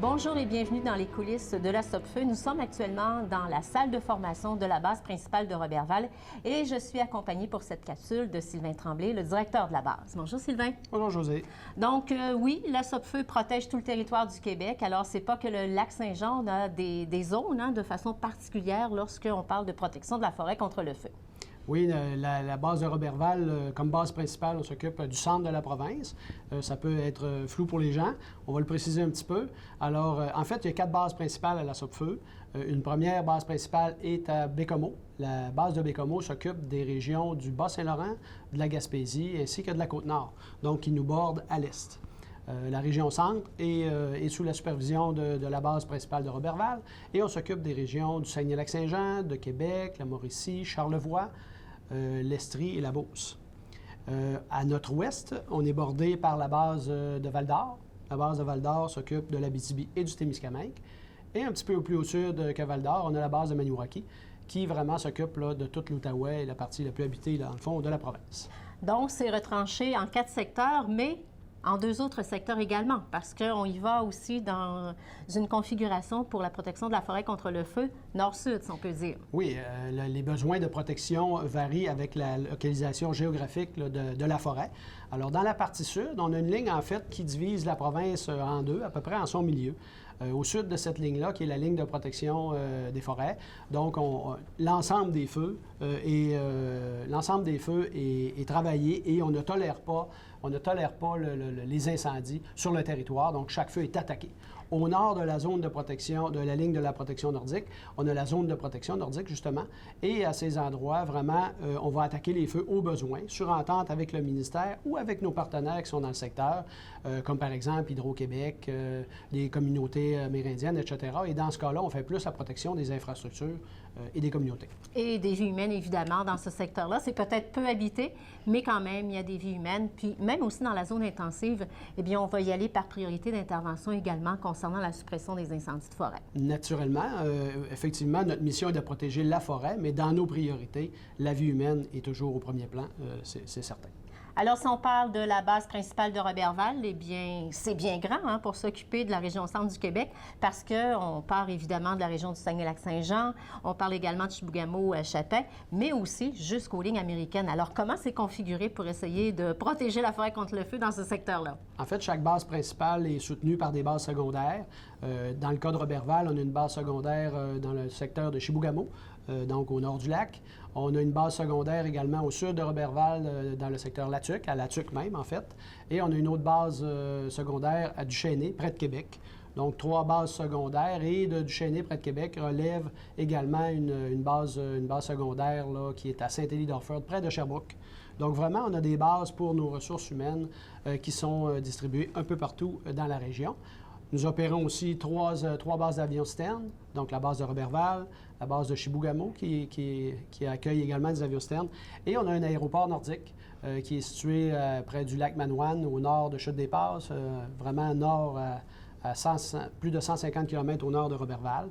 Bonjour et bienvenue dans les coulisses de la Sopfeu. Nous sommes actuellement dans la salle de formation de la base principale de Roberval et je suis accompagnée pour cette capsule de Sylvain Tremblay, le directeur de la base. Bonjour Sylvain. Bonjour José. Donc oui, la Sopfeu protège tout le territoire du Québec. Alors c'est pas que le lac Saint-Jean, on a des zones de façon particulière lorsqu'on parle de protection de la forêt contre le feu. Oui, la base de Roberval, comme base principale, on s'occupe du centre de la province. Ça peut être flou pour les gens. On va le préciser un petit peu. Alors, en fait, il y a 4 bases principales à la Sopfeu. Une première base principale est à Bécomo. La base de Bécomo s'occupe des régions du Bas-Saint-Laurent, de la Gaspésie ainsi que de la Côte-Nord, donc qui nous borde à l'est. La région centre est sous la supervision de la base principale de Roberval et on s'occupe des régions du Saguenay-Lac-Saint-Jean, de Québec, la Mauricie, Charlevoix, l'Estrie et la Beauce. À notre ouest, on est bordé par la base de Val-d'Or. La base de Val-d'Or s'occupe de l'Abitibi et du Témiscamingue. Et un petit peu plus au sud que Val-d'Or, on a la base de Maniwaki, qui vraiment s'occupe de toute l'Outaouais, la partie la plus habitée, dans le fond, de la province. Donc, c'est retranché en 4 secteurs, mais en 2 autres secteurs également, parce qu'on y va aussi dans une configuration pour la protection de la forêt contre le feu nord-sud, si on peut dire. Oui, les besoins de protection varient avec la localisation géographique de la forêt. Alors, dans la partie sud, on a une ligne, en fait, qui divise la province en 2, à peu près en son milieu. Au sud de cette ligne-là, qui est la ligne de protection des forêts. Donc, l'ensemble des feux est travaillé et on ne tolère pas les incendies sur le territoire. Donc, chaque feu est attaqué. Au nord de la zone de protection, de la ligne de la protection nordique, on a la zone de protection nordique, justement. Et à ces endroits, vraiment, on va attaquer les feux au besoin, sur entente avec le ministère ou avec nos partenaires qui sont dans le secteur, comme par exemple Hydro-Québec, les communautés amérindiennes, etc. Et dans ce cas-là, on fait plus la protection des infrastructures et des communautés. Et des vies humaines, évidemment, dans ce secteur-là. C'est peut-être peu habité, mais quand même, il y a des vies humaines. Puis même aussi dans la zone intensive, eh bien, on va y aller par priorité d'intervention également concernant la suppression des incendies de forêt. Naturellement, effectivement, notre mission est de protéger la forêt, mais dans nos priorités, la vie humaine est toujours au premier plan, c'est certain. Alors, si on parle de la base principale de Roberval, eh bien, c'est bien grand pour s'occuper de la région centre du Québec parce qu'on part évidemment de la région du Saguenay-Lac-Saint-Jean, on parle également de Chibougamau-Chapin, mais aussi jusqu'aux lignes américaines. Alors, comment c'est configuré pour essayer de protéger la forêt contre le feu dans ce secteur-là? En fait, chaque base principale est soutenue par des bases secondaires. Dans le cas de Roberval, on a une base secondaire dans le secteur de Chibougamau, donc au nord du lac. On a une base secondaire également au sud de Roberval, dans le secteur Latuc, à Latuc même, en fait. Et on a une autre base secondaire à Duchesnay, près de Québec. Donc, 3 bases secondaires et de Duchesnay, près de Québec, relève également une base secondaire là, qui est à Saint-Élie-d'Orford, près de Sherbrooke. Donc, vraiment, on a des bases pour nos ressources humaines qui sont distribuées un peu partout dans la région. Nous opérons aussi 3 bases d'avions-citernes, donc la base de Roberval, la base de Chibougamau qui accueille également des avions-citernes. Et on a un aéroport nordique qui est situé près du lac Manoine, au nord de Chute-des-Passes, vraiment nord à plus de 150 km au nord de Roberval.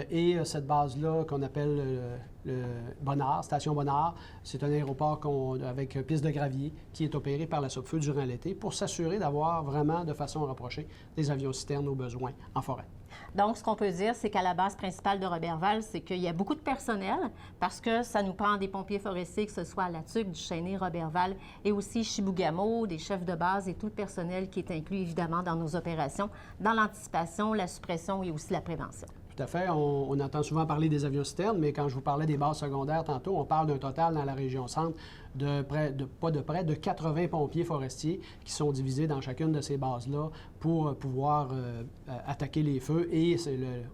Et cette base-là, qu'on appelle le Bonnard, Station Bonnard, c'est un aéroport avec piste de gravier qui est opéré par la Sopfeu durant l'été pour s'assurer d'avoir vraiment de façon rapprochée des avions-citernes aux besoins en forêt. Donc, ce qu'on peut dire, c'est qu'à la base principale de Roberval, c'est qu'il y a beaucoup de personnel parce que ça nous prend des pompiers forestiers, que ce soit à Latuc, Duchesnay, Roberval et aussi Chibougamau, des chefs de base et tout le personnel qui est inclus évidemment dans nos opérations, dans l'anticipation, la suppression et aussi la prévention. Tout à fait. On entend souvent parler des avions-citernes, mais quand je vous parlais des bases secondaires tantôt, on parle d'un total dans la région centre de 80 pompiers forestiers qui sont divisés dans chacune de ces bases-là pour pouvoir attaquer les feux. Et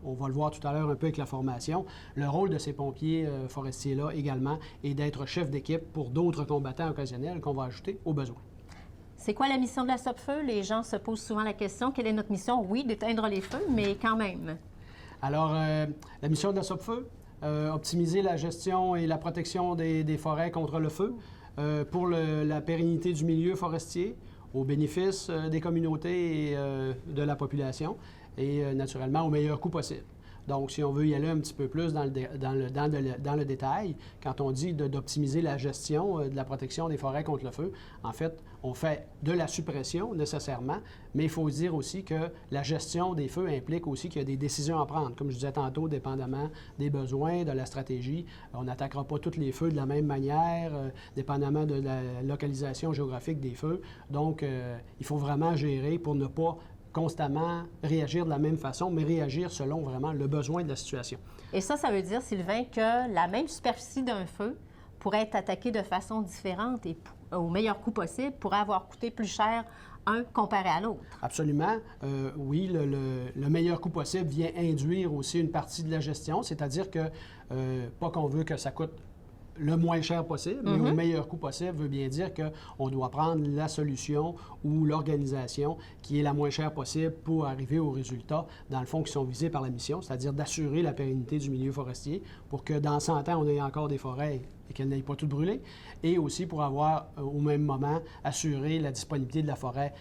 on va le voir tout à l'heure un peu avec la formation. Le rôle de ces pompiers forestiers-là également est d'être chef d'équipe pour d'autres combattants occasionnels qu'on va ajouter au besoin. C'est quoi la mission de la Sopfeu? Les gens se posent souvent la question, quelle est notre mission? Oui, d'éteindre les feux, mais quand même. Alors, la mission de la Sopfeu, optimiser la gestion et la protection des forêts contre le feu pour la pérennité du milieu forestier, au bénéfice des communautés et de la population et naturellement au meilleur coût possible. Donc, si on veut y aller un petit peu plus dans le détail, quand on dit d'optimiser la gestion de la protection des forêts contre le feu, en fait, on fait de la suppression nécessairement, mais il faut dire aussi que la gestion des feux implique aussi qu'il y a des décisions à prendre. Comme je disais tantôt, dépendamment des besoins, de la stratégie, on n'attaquera pas tous les feux de la même manière, dépendamment de la localisation géographique des feux. Donc, il faut vraiment gérer pour ne pas constamment réagir de la même façon, mais réagir selon vraiment le besoin de la situation. Et ça veut dire, Sylvain, que la même superficie d'un feu pourrait être attaquée de façon différente et au meilleur coût possible, pourrait avoir coûté plus cher un comparé à l'autre. Absolument. Oui, le meilleur coût possible vient induire aussi une partie de la gestion, c'est-à-dire que, pas qu'on veut que ça coûte le moins cher possible, mais au meilleur coût possible veut bien dire qu'on doit prendre la solution ou l'organisation qui est la moins chère possible pour arriver aux résultats, dans le fond, qui sont visés par la mission, c'est-à-dire d'assurer la pérennité du milieu forestier pour que dans 100 ans, on ait encore des forêts et qu'elles n'aient pas toutes brûlé, et aussi pour avoir, au même moment, assuré la disponibilité de la forêt.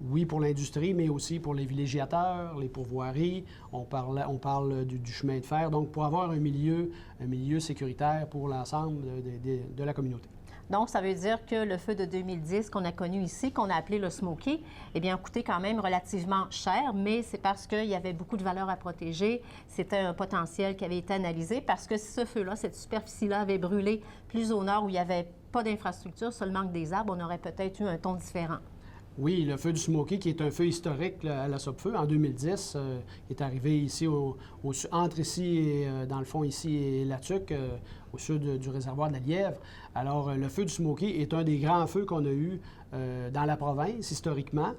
Oui, pour l'industrie, mais aussi pour les villégiateurs, les pourvoiries. On parle du chemin de fer. Donc, pour avoir un milieu sécuritaire pour l'ensemble de la communauté. Donc, ça veut dire que le feu de 2010 qu'on a connu ici, qu'on a appelé le Smoky, eh bien, a coûté quand même relativement cher, mais c'est parce qu'il y avait beaucoup de valeurs à protéger. C'était un potentiel qui avait été analysé parce que si ce feu-là, cette superficie-là avait brûlé plus au nord où il n'y avait pas d'infrastructure, seulement que des arbres, on aurait peut-être eu un ton différent. Oui, le feu du Smoky, qui est un feu historique là, à la Sopfeu, en 2010, est arrivé ici, entre ici et, dans le fond, ici et La Tuque, au sud du réservoir de la Lièvre. Alors, le feu du Smoky est un des grands feux qu'on a eu dans la province, historiquement.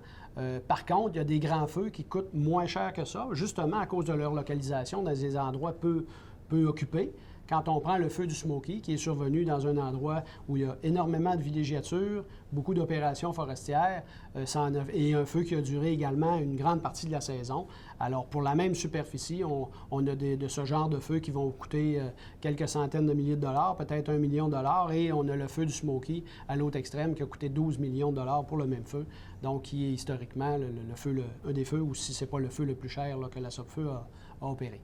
Par contre, il y a des grands feux qui coûtent moins cher que ça, justement à cause de leur localisation dans des endroits peu occupés. Quand on prend le feu du Smoky, qui est survenu dans un endroit où il y a énormément de villégiature, beaucoup d'opérations forestières, et un feu qui a duré également une grande partie de la saison. Alors, pour la même superficie, on a de ce genre de feux qui vont coûter quelques centaines de milliers de dollars, peut-être 1 million de dollars, et on a le feu du Smoky à l'autre extrême qui a coûté 12 millions de dollars pour le même feu, donc qui est historiquement un des feux, ou si ce n'est pas le feu le plus cher là, que la Sopfeu a opéré.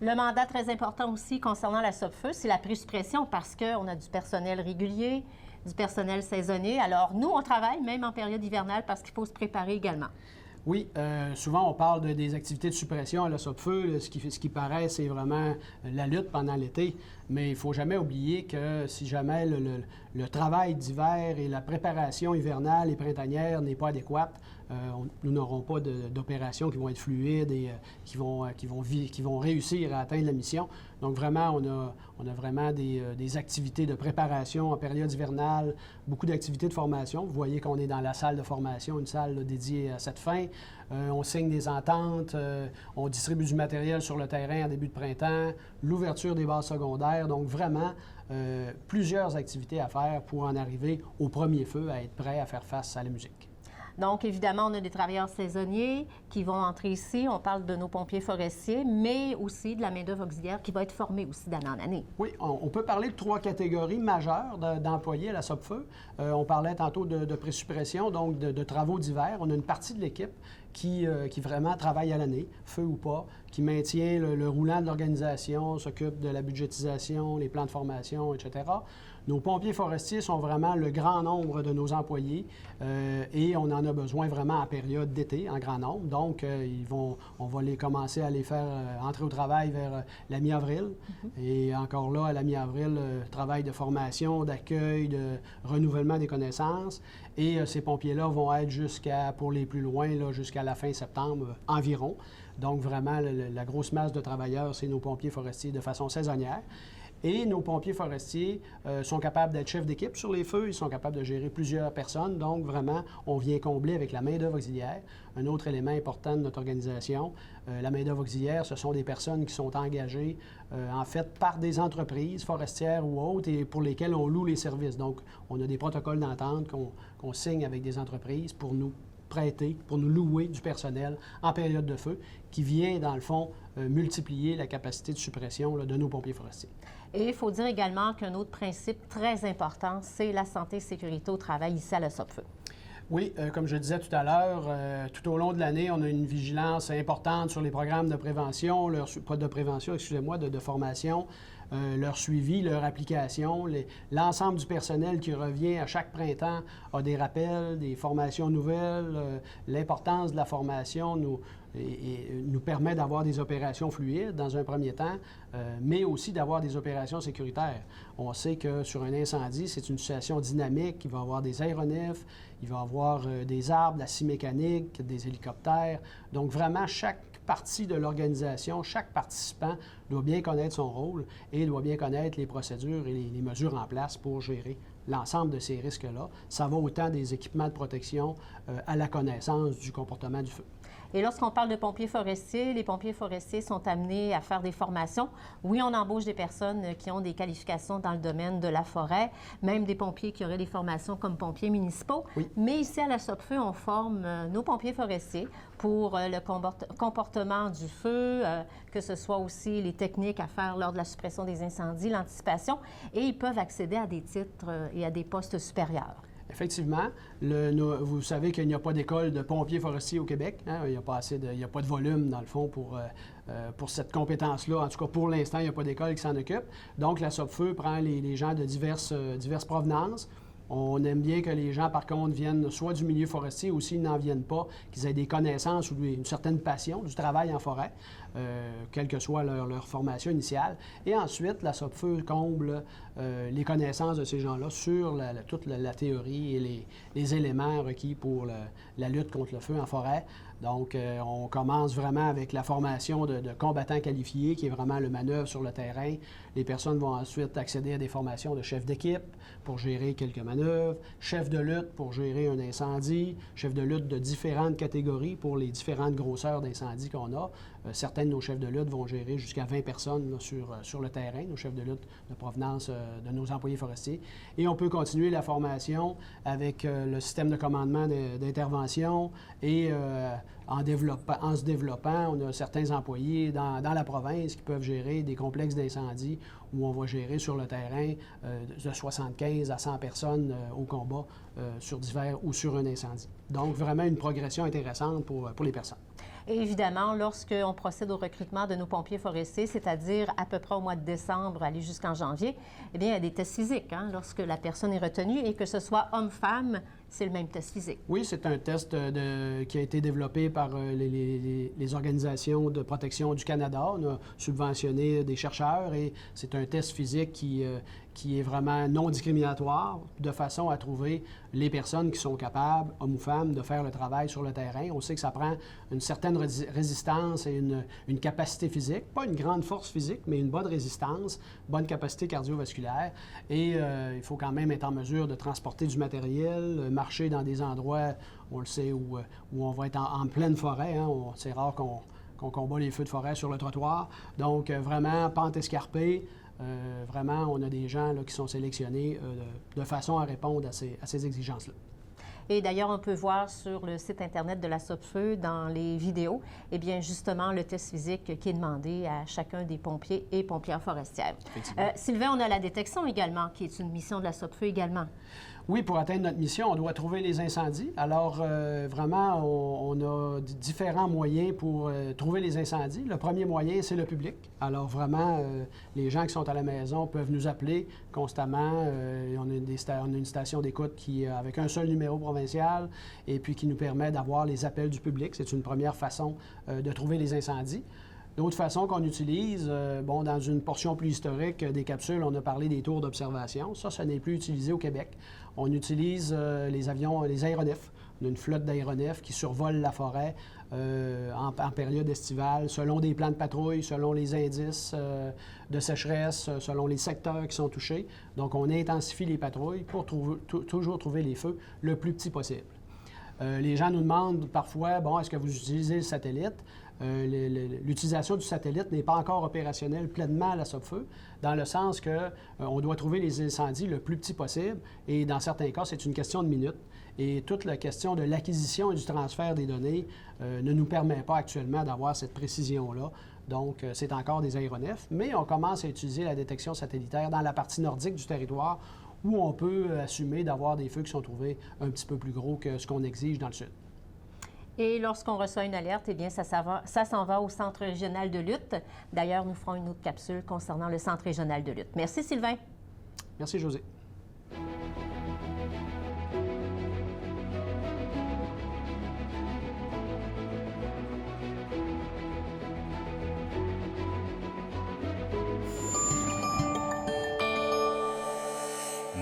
Le mandat très important aussi concernant la Sopfeu, c'est la presuppression parce qu'on a du personnel régulier, du personnel saisonnier. Alors, nous, on travaille même en période hivernale parce qu'il faut se préparer également. Oui, souvent on parle des activités de suppression à la Sopfeu. Ce qui paraît, c'est vraiment la lutte pendant l'été. Mais il ne faut jamais oublier que si jamais le travail d'hiver et la préparation hivernale et printanière n'est pas adéquate, nous n'aurons pas d'opérations qui vont être fluides et qui vont réussir à atteindre la mission. Donc vraiment, on a vraiment des activités de préparation en période hivernale, beaucoup d'activités de formation. Vous voyez qu'on est dans la salle de formation, une salle là, dédiée à cette fin. On signe des ententes, on distribue du matériel sur le terrain en début de printemps, l'ouverture des bases secondaires. Donc vraiment, plusieurs activités à faire pour en arriver au premier feu, à être prêt à faire face à la musique. Donc, évidemment, on a des travailleurs saisonniers qui vont entrer ici. On parle de nos pompiers forestiers, mais aussi de la main-d'œuvre auxiliaire qui va être formée aussi d'année en année. Oui, on peut parler de 3 catégories majeures d'employés à la Sopfeu. On parlait tantôt de présuppression, donc de travaux d'hiver. On a une partie de l'équipe qui vraiment travaille à l'année, feu ou pas, qui maintient le roulant de l'organisation, s'occupe de la budgétisation, les plans de formation, etc. Nos pompiers forestiers sont vraiment le grand nombre de nos employés et on en a besoin vraiment en période d'été, en grand nombre. Donc, on va commencer à les faire entrer au travail vers la mi-avril. Et encore là, à la mi-avril, travail de formation, d'accueil, de renouvellement des connaissances. Et ces pompiers-là vont être pour les plus loin, jusqu'à la fin septembre environ. Donc, vraiment, la grosse masse de travailleurs, c'est nos pompiers forestiers de façon saisonnière. Et nos pompiers forestiers sont capables d'être chefs d'équipe sur les feux, ils sont capables de gérer plusieurs personnes. Donc, vraiment, on vient combler avec la main-d'œuvre auxiliaire. Un autre élément important de notre organisation, la main-d'œuvre auxiliaire, ce sont des personnes qui sont engagées, en fait, par des entreprises forestières ou autres et pour lesquelles on loue les services. Donc, on a des protocoles d'entente qu'on signe avec des entreprises pour nous prêter, pour nous louer du personnel en période de feu, qui vient, dans le fond, multiplier la capacité de suppression de nos pompiers forestiers. Et il faut dire également qu'un autre principe très important, c'est la santé et sécurité au travail ici à la Sopfeu. Oui, comme je disais tout à l'heure, tout au long de l'année, on a une vigilance importante sur les programmes de prévention, pas de prévention, excusez-moi, de formation, leur suivi, leur application. L'ensemble du personnel qui revient à chaque printemps a des rappels, des formations nouvelles. L'importance de la formation nous permet d'avoir des opérations fluides dans un premier temps, mais aussi d'avoir des opérations sécuritaires. On sait que sur un incendie, c'est une situation dynamique. Il va y avoir des aéronefs, il va y avoir des arbres, de la scie mécanique, des hélicoptères. Donc vraiment, chaque partie de l'organisation, chaque participant doit bien connaître son rôle et doit bien connaître les procédures et les mesures en place pour gérer l'ensemble de ces risques-là. Ça va autant des équipements de protection à la connaissance du comportement du feu. Et lorsqu'on parle de pompiers forestiers, les pompiers forestiers sont amenés à faire des formations. Oui, on embauche des personnes qui ont des qualifications dans le domaine de la forêt, même des pompiers qui auraient des formations comme pompiers municipaux. Oui. Mais ici, à la Sopfeu, on forme nos pompiers forestiers pour le comportement du feu, que ce soit aussi les techniques à faire lors de la suppression des incendies, l'anticipation, et ils peuvent accéder à des titres et à des postes supérieurs. Effectivement, vous savez qu'il n'y a pas d'école de pompiers forestiers au Québec. Hein? Il n'y a pas de volume, dans le fond, pour cette compétence-là. En tout cas, pour l'instant, il n'y a pas d'école qui s'en occupe. Donc, la Sopfeu prend les gens de diverses provenances. On aime bien que les gens, par contre, viennent soit du milieu forestier ou s'ils n'en viennent pas, qu'ils aient des connaissances ou une certaine passion du travail en forêt, quelle que soit leur formation initiale. Et ensuite, la Sopfeu comble les connaissances de ces gens-là sur toute la théorie et les éléments requis pour la lutte contre le feu en forêt. Donc, on commence vraiment avec la formation de combattants qualifiés, qui est vraiment le manœuvre sur le terrain. Les personnes vont ensuite accéder à des formations de chef d'équipe pour gérer quelques manœuvres, chef de lutte pour gérer un incendie, chef de lutte de différentes catégories pour les différentes grosseurs d'incendie qu'on a. Certains de nos chefs de lutte vont gérer jusqu'à 20 personnes là, sur le terrain, nos chefs de lutte de provenance de nos employés forestiers. Et on peut continuer la formation avec le système de commandement d'intervention et en se développant, on a certains employés dans la province qui peuvent gérer des complexes d'incendie où on va gérer sur le terrain de 75 à 100 personnes au combat sur divers ou sur un incendie. Donc, vraiment une progression intéressante pour les personnes. Et évidemment, lorsqu'on procède au recrutement de nos pompiers forestiers, c'est-à-dire à peu près au mois de décembre, aller jusqu'en janvier, eh bien, il y a des tests physiques. Hein, lorsque la personne est retenue et que ce soit homme-femme, c'est le même test physique. Oui, c'est un test qui a été développé par les organisations de protection du Canada. On a subventionné des chercheurs et c'est un test physique qui est vraiment non discriminatoire, de façon à trouver les personnes qui sont capables, hommes ou femmes, de faire le travail sur le terrain. On sait que ça prend une certaine résistance et une capacité physique, pas une grande force physique, mais une bonne résistance, bonne capacité cardiovasculaire. Et il faut quand même être en mesure de transporter du matériel, marcher dans des endroits, on le sait, où on va être en pleine forêt. Hein. C'est rare qu'on combat les feux de forêt sur le trottoir. Donc, vraiment, pente escarpée. Vraiment, on a des gens là, qui sont sélectionnés de façon à répondre à ces exigences-là. Et d'ailleurs, on peut voir sur le site Internet de la Sopfeu, dans les vidéos, eh bien justement, le test physique qui est demandé à chacun des pompiers et pompières forestières. Sylvain, on a la détection également, qui est une mission de la Sopfeu également. Oui, pour atteindre notre mission, on doit trouver les incendies. Alors, vraiment, on a différents moyens pour trouver les incendies. Le premier moyen, c'est le public. Alors, vraiment, les gens qui sont à la maison peuvent nous appeler constamment. On a une station d'écoute avec un seul numéro provincial et puis qui nous permet d'avoir les appels du public. C'est une première façon de trouver les incendies. D'autres façons qu'on utilise, dans une portion plus historique des capsules, on a parlé des tours d'observation. Ça n'est plus utilisé au Québec. On utilise les aéronefs. On a une flotte d'aéronefs qui survolent la forêt en période estivale, selon des plans de patrouille, selon les indices de sécheresse, selon les secteurs qui sont touchés. Donc, on intensifie les patrouilles pour toujours trouver les feux le plus petit possible. Les gens nous demandent parfois, est-ce que vous utilisez le satellite? L'utilisation du satellite n'est pas encore opérationnelle pleinement à la Sopfeu, dans le sens qu'on doit trouver les incendies le plus petit possible, et dans certains cas, c'est une question de minutes. Et toute la question de l'acquisition et du transfert des données ne nous permet pas actuellement d'avoir cette précision-là. Donc, c'est encore des aéronefs, mais on commence à utiliser la détection satellitaire dans la partie nordique du territoire, ou on peut assumer d'avoir des feux qui sont trouvés un petit peu plus gros que ce qu'on exige dans le sud. Et lorsqu'on reçoit une alerte, eh bien, ça s'en va au Centre régional de lutte. D'ailleurs, nous ferons une autre capsule concernant le Centre régional de lutte. Merci, Sylvain. Merci, Josée.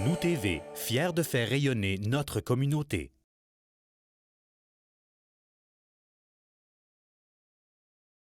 Nous TV, fiers de faire rayonner notre communauté.